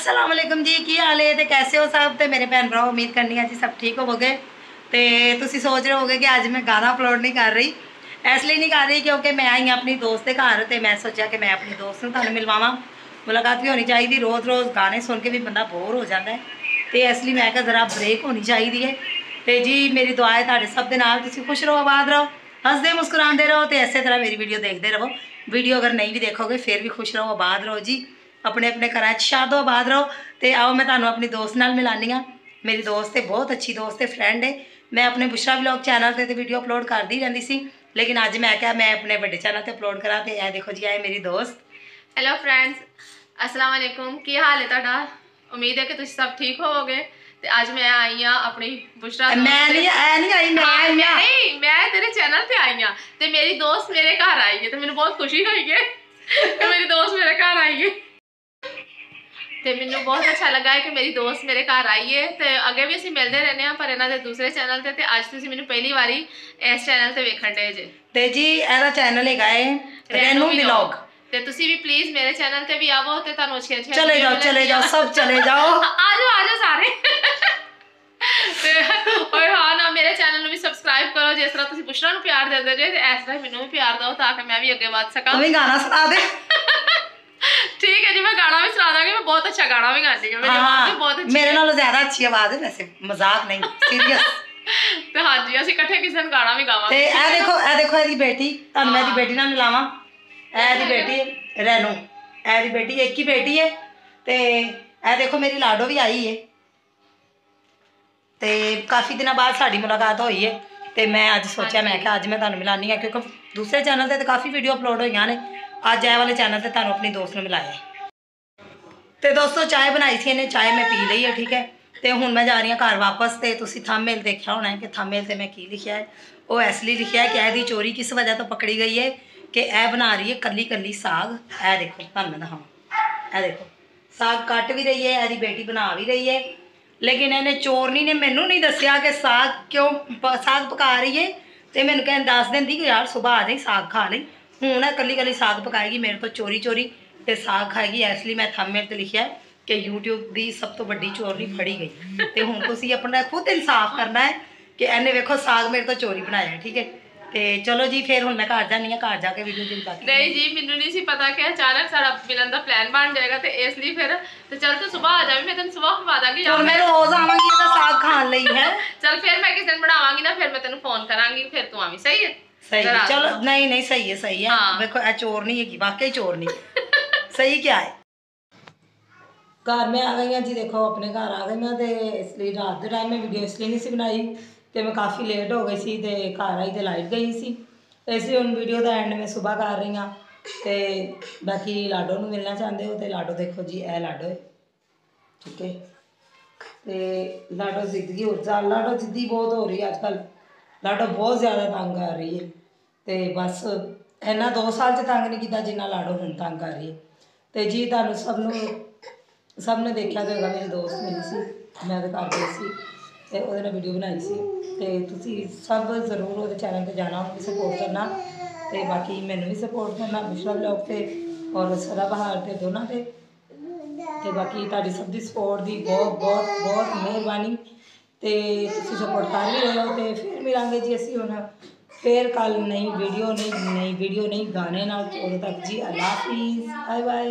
अस्सलाम वालेकुम जी, की हाल है? कैसे हो सब? तो मेरे भैन भरा उम्मीद करनी है जी सब ठीक होवोगे। तो तुम सोच रहे होगे कि अज मैं गाना अपलोड नहीं कर रही, इसलिए नहीं कर रही क्योंकि मैं आई अपनी दोस्त के घर। तो मैं सोचा कि मैं अपनी दोस्त को तुहानू मिलवावा, मुलाकात भी होनी चाहिए। रोज़ रोज़ गाने सुन के भी बंदा बोर हो जाता है, तो इसलिए मैं क्या ज़रा ब्रेक होनी चाहिए है। तो जी मेरी दुआ है तुहाडे सब दे नाल, तुसीं खुश रहो, आबाद रहो, हसदे मुस्कुराते रहो। तो इस तरह मेरी वीडियो देखते रहो। वीडियो अगर नहीं भी देखोगे फिर भी खुश रहो, आबाद रहो जी, अपने अपने घर शादो आबाद रहो। तो आओ मैं तुहानू अपनी दोस्त नाल मिलानी हाँ। मेरी दोस्त है, बहुत अच्छी दोस्त है, फ्रेंड है। मैं अपने बुशरा व्लॉग चैनल पर तो वीडियो अपलोड करती रहती सी, लेकिन अज मैं क्या मैं अपने बड़े चैनल पर अपलोड करा। तो यह देखो जी है मेरी दोस्त। हेलो फ्रेंड्स, अस्सलाम वालेकुम। की हाल है तुहाडा? उम्मीद है कि तुम सब ठीक होवोगे। ते आज मैं आई हाँ अपनी बुशरा दोस्त मैं नहीं आई, मैं तेरे चैनल पे आई हाँ। ते मेरी दोस्त मेरे घर आई है, तो मैंने बहुत खुशी हुई है कि मेरी दोस्त मेरे घर आई है। तो मैंने बहुत अच्छा लगा है कि मेरी दोस्त मेरे घर आई है। तो अगे भी असीं मिलते रहने हैं, पर इन्हां दे दूसरे चैनल ते अज तुसीं मैनूं पहली बारी इस चैनल ते वेखण डे जे। ते जी एदा चैनल हैगा है रेनू व्लॉग। ते तुसी भी प्लीज मेरे चैनल पे भी आवो ते तानू अच्छी अच्छी चले जाओ सब चले जाओ आ जाओ सारे ते और हाँ ना मेरे चैनल भी सबसक्राइब करो, जिस तरह तुसी बुशरा नू प्यार देंदे जे इस तरह मैनू भी प्यार दो ताकि मैं भी अगे वध सकां। तुम गाना सुना दे ठीक है जी, मैं गाना भी सुना दूंगी। मैं बहुत अच्छा गाना भी गाती हूं, मेरी आवाज भी बहुत अच्छी है। मेरे नालों ज्यादा अच्छी आवाज है, वैसे मजाक नहीं, सीरियस। ते हां जी ਅਸੀਂ ਇਕੱਠੇ ਕਿਸੇ ਦਿਨ ਗਾਣਾ ਵੀ ਗਾਵਾਂਗੇ। ਤੇ ਇਹ ਦੇਖੋ ਇਹਦੀ ਬੇਟੀ, ਤੁਹਾਨੂੰ ਮੈਂ ਇਹਦੀ ਬੇਟੀ ਨਾਲ ਮਿਲਾਵਾਂ। ਇਹਦੀ ਬੇਟੀ ਰੈਨੂ, ਇਹਦੀ ਬੇਟੀ ਇੱਕ ਹੀ ਬੇਟੀ ਹੈ। ਤੇ ਇਹ ਦੇਖੋ ਮੇਰੀ ਲਾਡੋ ਵੀ ਆਈ ਹੈ। ਤੇ ਕਾਫੀ ਦਿਨਾਂ ਬਾਅਦ ਸਾਡੀ ਮੁਲਾਕਾਤ ਹੋਈ ਹੈ। ਤੇ ਮੈਂ ਅੱਜ ਸੋਚਿਆ ਮੈਂ ਕਿ ਅੱਜ ਮੈਂ ਤੁਹਾਨੂੰ ਮਿਲਾਨੀ ਆ, ਕਿਉਂਕਿ ਦੂਸਰੇ ਚੈਨਲ ਤੇ ਕਾਫੀ ਵੀਡੀਓ ਅਪਲੋਡ ਹੋਈਆਂ ਨੇ। ਅੱਜ ਇਹ ਵਾਲੇ ਚੈਨਲ ਤੇ ਤੁਹਾਨੂੰ ਆਪਣੀ ਦੋਸਤ ਨੂੰ ਮਿਲਾਇਆ। ਤੇ ਦੋਸਤੋ ਚਾय बनाई थी ਇਹਨੇ, चाय मैं पी ਲਈ है, ठीक है। तो हुण मैं जा रही हाँ घर वापस। तो तुसीं थंबनेल देखा होना है कि थंबनेल से मैं की लिखा है, वो इसलिए लिखा है कि ਇਹਦੀ चोरी किस वजह तो पकड़ी गई है कि यह बना रही है कली कली साग। यह देखो तुहानूं मैं दिखावां, यह देखो साग कट भी रही है, यहदी बेटी बना भी रही है। लेकिन इन्हें चोरनी ने मैनू नहीं दसिया कि साग क्यों साग पका रही है। तो मैनू कह दस देंदी कि यार सुबह आ जाई साग खा ली। हुण कली कली साग पकाएगी मेरे तो चोरी चोरी ते साग खाएगी। इसलिए मैं थंबनेल ते लिखा है कि यूट्यूब की सब तो वड्डी चोरी फड़ी गई। तो हुण तुसीं अपना खुद इंसाफ करना है कि इन्हें वेखो साग मेरे तो चोरी बनाया है, ठीक है। तो चलो जी फिर हुण मैं घर जानी हाँ, घर जाके वीडियो जी बाकी नहीं जी मैनू नहीं सी पता कि अचानक साडा मिलन दा प्लान बन जाएगा। तो इसलिए फिर तो चल तू सुबह आ जावी, मैं तेन सुबह खवा दांगी। और मैं रोज आवांगी इहदा साग खाण लई है। चल फिर मैं किस दिन बनावांगी ना, फिर मैं तेन फोन करांगी, फिर तू आवी। सही है? सही है, चलो नहीं नहीं सही है, सही है। देखो यह चोर नहीं है, वाकई चोर नहीं सही क्या है। घर में आ गई हाँ जी, देखो अपने घर आ गई हाँ। तो इसलिए रात के टाइम में वीडियो इसलिए नहीं सी बनाई कि मैं काफ़ी लेट हो गई सी। तो घर आई तो लाइट गई सी, इसलिए हम वीडियो का एंड में सुबह कर रही हाँ। तो बाकी लाडो नूं मिलना चाहते हो तो लाडो देखो जी, यह लाडो है, ठीक है। तो लाडो जिद्दी लाडो जिद्दी बहुत हो रही है आजकल। लाडो बहुत ज़्यादा तंग कर रही है। तो बस इन्ना 2 साल च तंग नहीं किया जिन्ना लाडो हुण तंग कर रही है। तो जी तुहानूं सब ने देखा तो होगा, मेरी दोस्त मिली सी, मैं तो घर गई सी ते ओहदे नाल वीडियो बनाई सी। तो तुसीं सब जरूर वो चैनल पर जाना, उन्हें सपोर्ट करना। तो बाकी मैनू भी सपोर्ट करना बुशरा व्लॉग पे और सदाबहार ते दोनों पे। तो बाकी तुहाडी सब दी सपोर्ट दी बहुत बहुत बहुत मेहरबानी। तो तुसीं सपोर्ट कर भी रहे हो। तो फिर मिलांगे जी असीं हुण फिर कल नई वीडियो नहीं गाने नाल। उदों तक जी अल्लाह हाफिज़, बाय बाय।